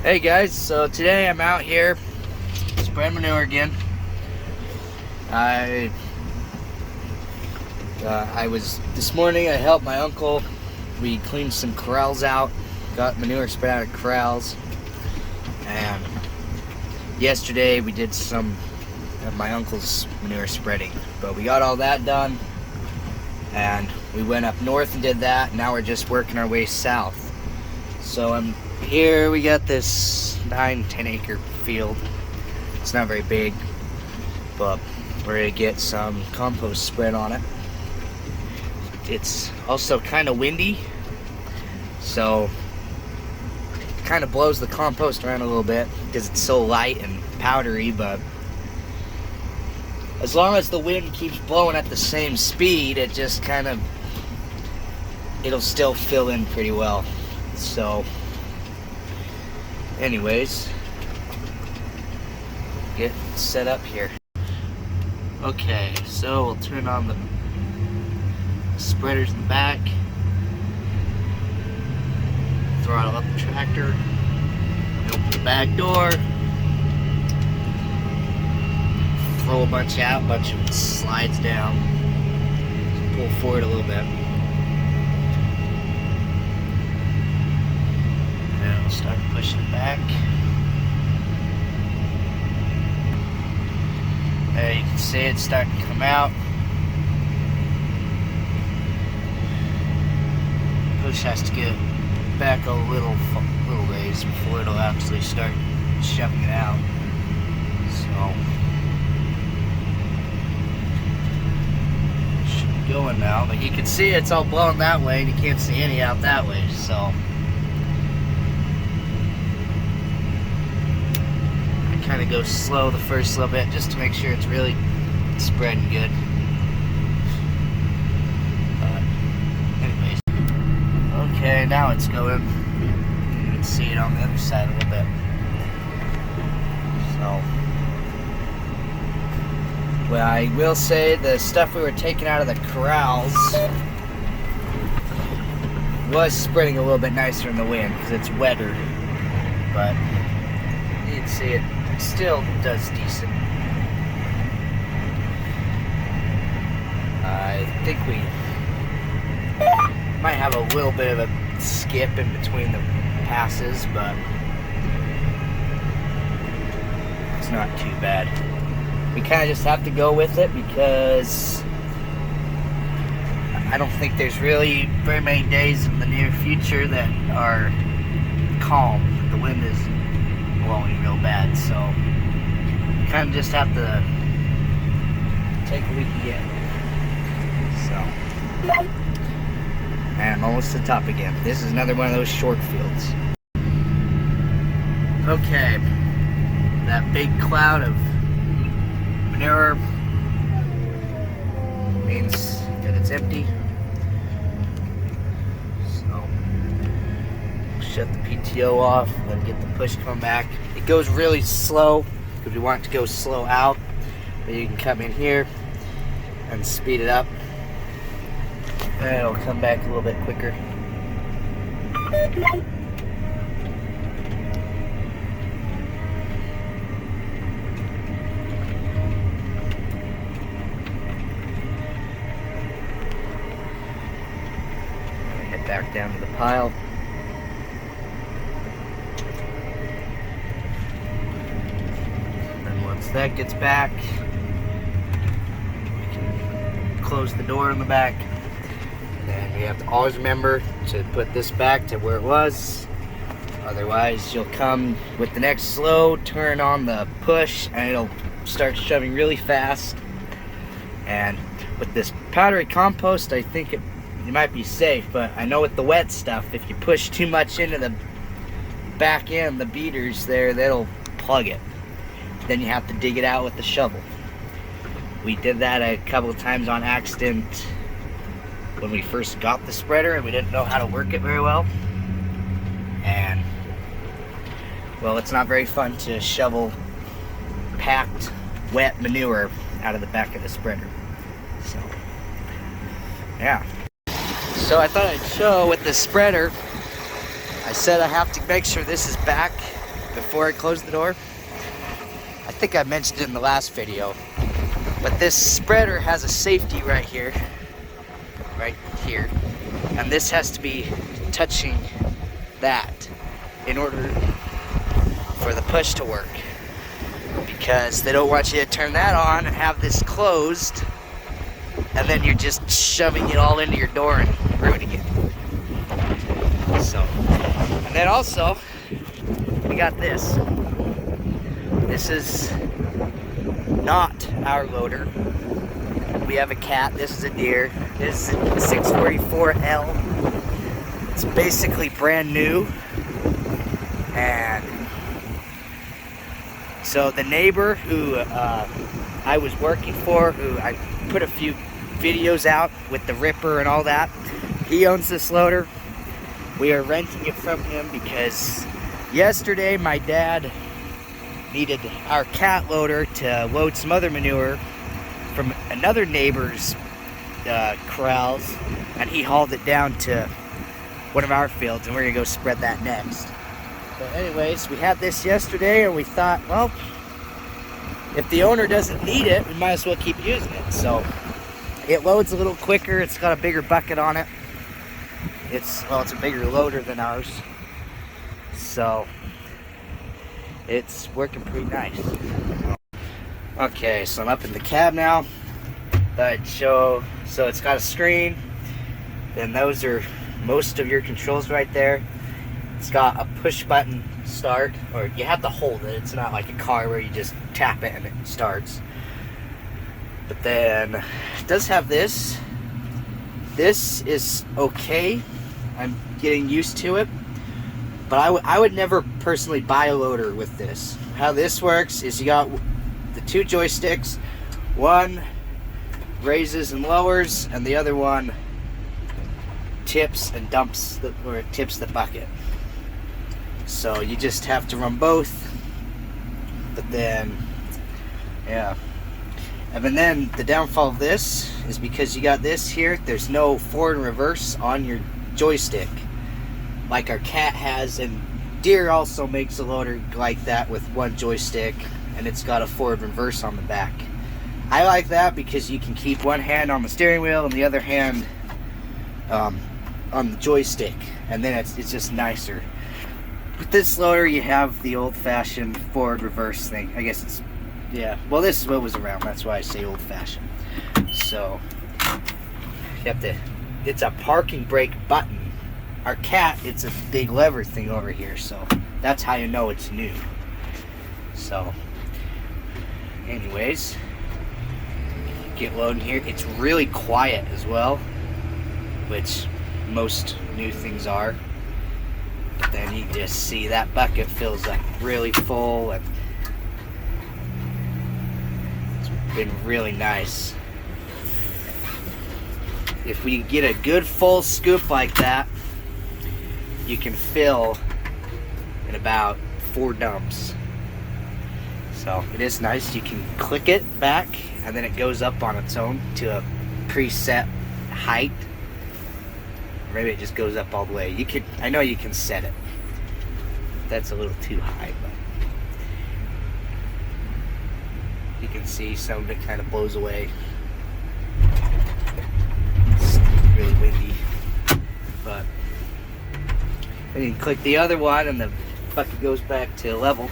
Hey guys, so today I'm out here spreading manure again. This morning I helped my uncle. We cleaned some corrals out, got manure spread out of corrals, and yesterday we did some of my uncle's manure spreading. But we got all that done, and we went up north and did that. Now we're just working our way south. So I'm here. We got this 9-10 acre field. It's not very big, but we're gonna get some compost spread on it. It's also kind of windy, so it kind of blows the compost around a little bit because it's so light and powdery. But as long as the wind keeps blowing at the same speed, it just it'll still fill in pretty well. So anyways, get set up here. Okay, so we'll turn on the spreaders in the back, throttle up the tractor, open the back door, throw a bunch out, a bunch of it slides down, pull forward a little bit. And we'll start pushing it back. There you can see it starting to come out. Push has to get back a little ways before it'll actually start shoving it out. So should be going now, but you can see it's all blowing that way and you can't see any out that way. So kind of go slow the first little bit just to make sure it's really spreading good. Anyways, okay, now it's going. You can see it on the other side a little bit. So, well, I will say the stuff we were taking out of the corrals was spreading a little bit nicer in the wind because it's wetter, but you can see it still does decent. I think we might have a little bit of a skip in between the passes, but it's not too bad. We kind of just have to go with it because I don't think there's really very many days in the near future that are calm. The wind is blowing real bad, so you kind of just have to take what we can get. So, and I'm almost to the top again. This is another one of those short fields. Okay, that big cloud of manure means that it's empty. Shut the PTO off, let it get the push come back. It goes really slow because we want it to go slow out, but you can come in here and speed it up and it'll come back a little bit quicker. Head back down to the pile. Once that gets back, we can close the door in the back. And then we have to always remember to put this back to where it was. Otherwise, you'll come with the next slow, turn on the push, and it'll start shoving really fast. And with this powdery compost, I think you might be safe. But I know with the wet stuff, if you push too much into the back end, the beaters there, that'll plug it. Then you have to dig it out with the shovel. We did that a couple of times on accident when we first got the spreader and we didn't know how to work it very well. And, well, it's not very fun to shovel packed, wet manure out of the back of the spreader. So, yeah. So I thought I'd show with the spreader. I said I have to make sure this is back before I close the door, I think I mentioned it in the last video, but this spreader has a safety right here, and this has to be touching that in order for the push to work, because they don't want you to turn that on and have this closed and then you're just shoving it all into your door and ruining it. So, and then also we got this. This is not our loader. We have a Cat. This is a Deere. This is a 644L. It's basically brand new. And so the neighbor who I was working for, who I put a few videos out with the ripper and all that, he owns this loader. We are renting it from him because yesterday my dad needed our Cat loader to load some other manure from another neighbor's corrals, and he hauled it down to one of our fields, and we're gonna go spread that next. But anyways, we had this yesterday, and we thought, well, if the owner doesn't need it, we might as well keep using it. So it loads a little quicker. It's got a bigger bucket on it. It's a bigger loader than ours. So it's working pretty nice. Okay, so I'm up in the cab now. I'd show, so it's got a screen, and those are most of your controls right there. It's got a push button start, or you have to hold it. It's not like a car where you just tap it and it starts. But then it does have this. This is okay. I'm getting used to it. But I would never personally buy a loader with this. How this works is you got the two joysticks. One raises and lowers, and the other one tips and dumps, or tips the bucket. So you just have to run both. But then, yeah. And then the downfall of this is because you got this here, there's no forward and reverse on your joystick like our Cat has, and Deere also makes a loader like that with one joystick, and it's got a forward and reverse on the back. I like that because you can keep one hand on the steering wheel and the other hand on the joystick, and then it's just nicer. With this loader, you have the old-fashioned forward reverse thing. I guess it's, yeah, well, this is what was around, that's why I say old-fashioned. So you have to, it's a parking brake button. Our Cat, it's a big lever thing over here, so that's how you know it's new. So anyways, get loading here. It's really quiet as well, which most new things are. But then you just see that bucket fills up really full, and it's been really nice. If we get a good full scoop like that, you can fill in about 4 dumps. So it is nice. You can click it back, and then it goes up on its own to a preset height. Maybe it just goes up all the way. You could, I know you can set it. That's a little too high, but you can see some of it kind of blows away. It's really windy, but then you can click the other one, and the bucket goes back to level.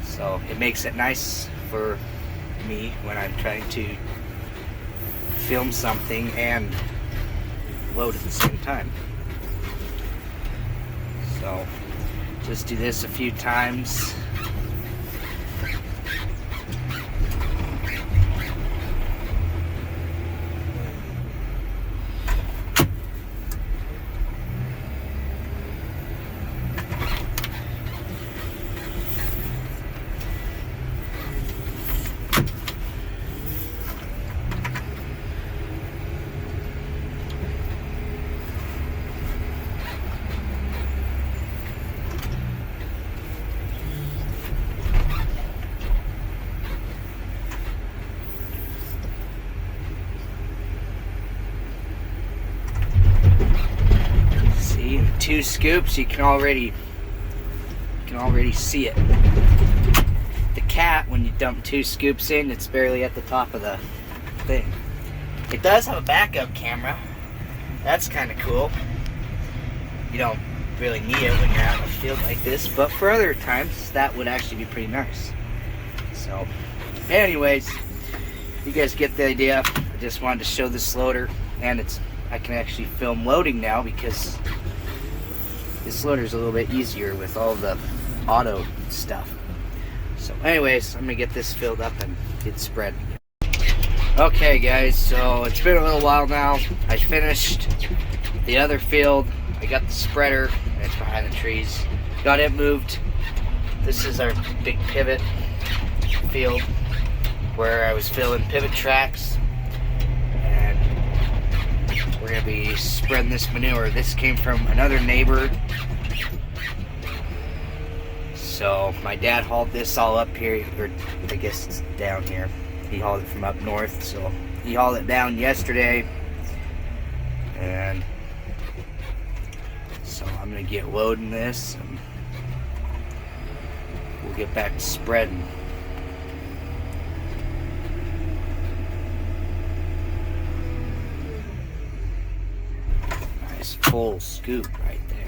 So it makes it nice for me when I'm trying to film something and load at the same time. So just do this a few times. See, 2 scoops, you can already can already see it. The cat, when you dump 2 scoops in, it's barely at the top of the thing. It does have a backup camera. That's kind of cool. You don't really need it when you're out in a field like this, but for other times, that would actually be pretty nice. So, anyways, you guys get the idea. I just wanted to show this loader, and I can actually film loading now because this loader is a little bit easier with all the auto stuff. So anyways, I'm gonna get this filled up and get spread. Okay guys, so it's been a little while now. I finished the other field. I got the spreader, and it's behind the trees. Got it moved. This is our big pivot field where I was filling pivot tracks, and we're gonna be spreading this manure. This came from another neighbor. So my dad hauled this all up here, or I guess it's down here. He hauled it from up north, so he hauled it down yesterday. And so I'm gonna get loading this, and we'll get back to spreading. Nice full scoop right there.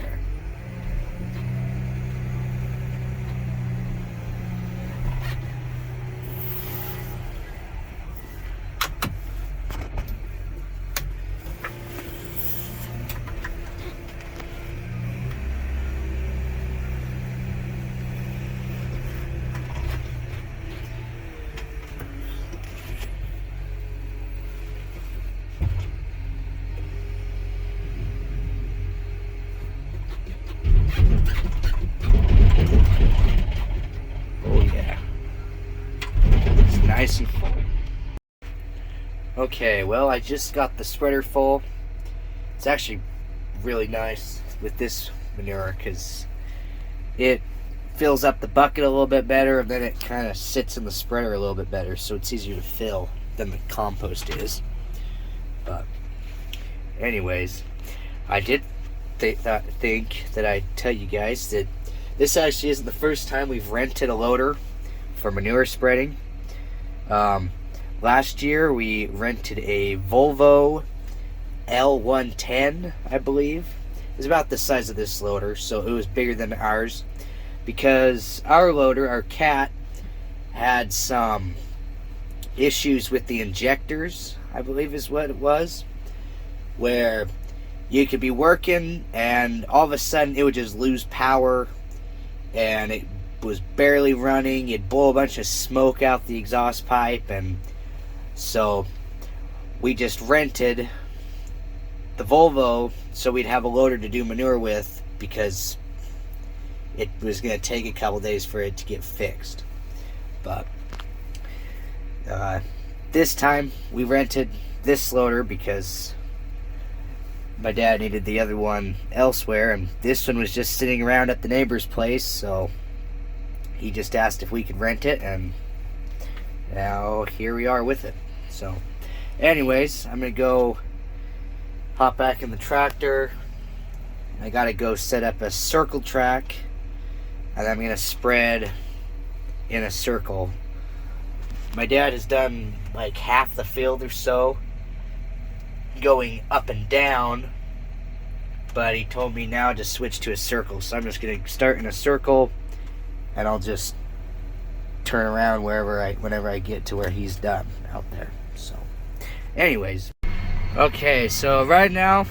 Oh yeah, it's nice and full. Okay, well, I just got the spreader full. It's actually really nice with this manure because it fills up the bucket a little bit better, and then it kind of sits in the spreader a little bit better, so it's easier to fill than the compost is. But anyways, I did think that I'd tell you guys that this actually isn't the first time we've rented a loader for manure spreading. Last year we rented a Volvo L110, I believe. It was about the size of this loader, so it was bigger than ours, because our loader, our cat, had some issues with the injectors, I believe is what it was, where you could be working and all of a sudden it would just lose power, and it was barely running. It'd blow a bunch of smoke out the exhaust pipe, and so we just rented the Volvo so we'd have a loader to do manure with, because it was going to take a couple days for it to get fixed. But this time we rented this loader because my dad needed the other one elsewhere, and this one was just sitting around at the neighbor's place, so he just asked if we could rent it, and now here we are with it. So anyways, I'm gonna go hop back in the tractor. I gotta go set up a circle track, and I'm gonna spread in a circle. My dad has done like half the field or so going up and down, but he told me now to switch to a circle, so I'm just gonna start in a circle, and I'll just turn around whenever I get to where he's done out there. So anyways, okay, so right now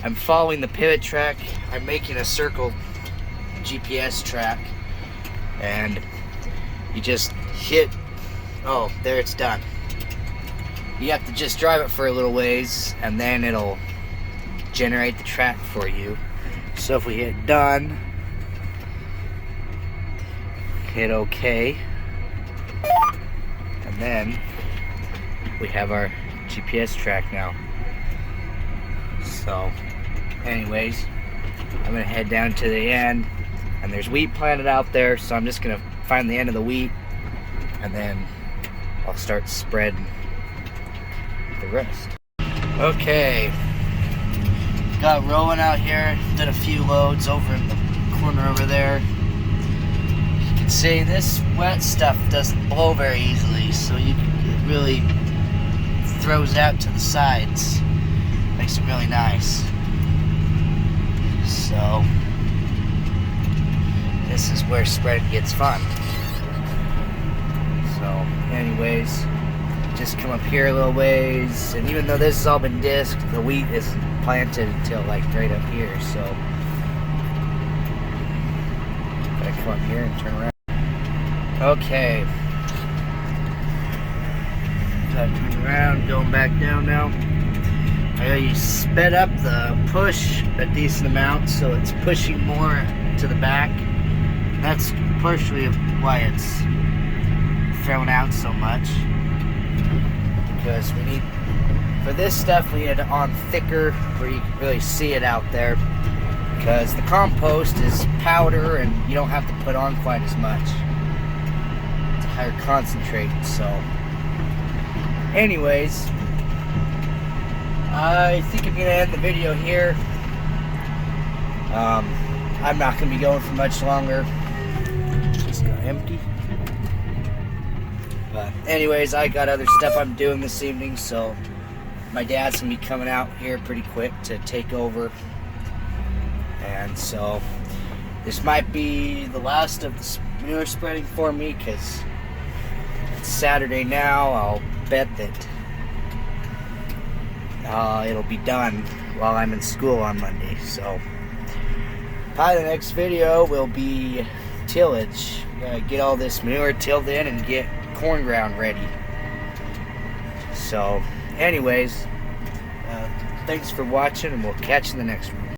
I'm following the pivot track. I'm making a circle GPS track, and you just hit, oh, there, it's done. You have to just drive it for a little ways, and then it'll generate the track for you. So if we hit done, hit OK, and then we have our GPS track now. So anyways, I'm gonna head down to the end, and there's wheat planted out there, so I'm just gonna find the end of the wheat, and then I'll start spreading the rest. Okay, got rolling out here, did a few loads over in the corner over there. can see, this wet stuff doesn't blow very easily, so it really throws out to the sides. Makes it really nice. So this is where spreading gets fun. So anyways, just come up here a little ways, and even though this has all been disked, the wheat isn't planted until like right up here, so gotta come up here and turn around. Okay, gotta turn around, going back down now. I sped up the push a decent amount, so it's pushing more to the back. That's partially why it's thrown out so much, because we need, for this stuff, we need it on thicker where you can really see it out there, because the compost is powder and you don't have to put on quite as much. It's a higher concentrate. So anyways, I think I'm going to end the video here. I'm not going to be going for much longer. Just got empty. But anyways, I got other stuff I'm doing this evening, so my dad's going to be coming out here pretty quick to take over. And so this might be the last of the manure spreading for me, because it's Saturday now. I'll bet that it'll be done while I'm in school on Monday. So probably the next video will be tillage. We gotta get all this manure tilled in and get corn ground ready. So anyways, thanks for watching, and we'll catch you in the next one.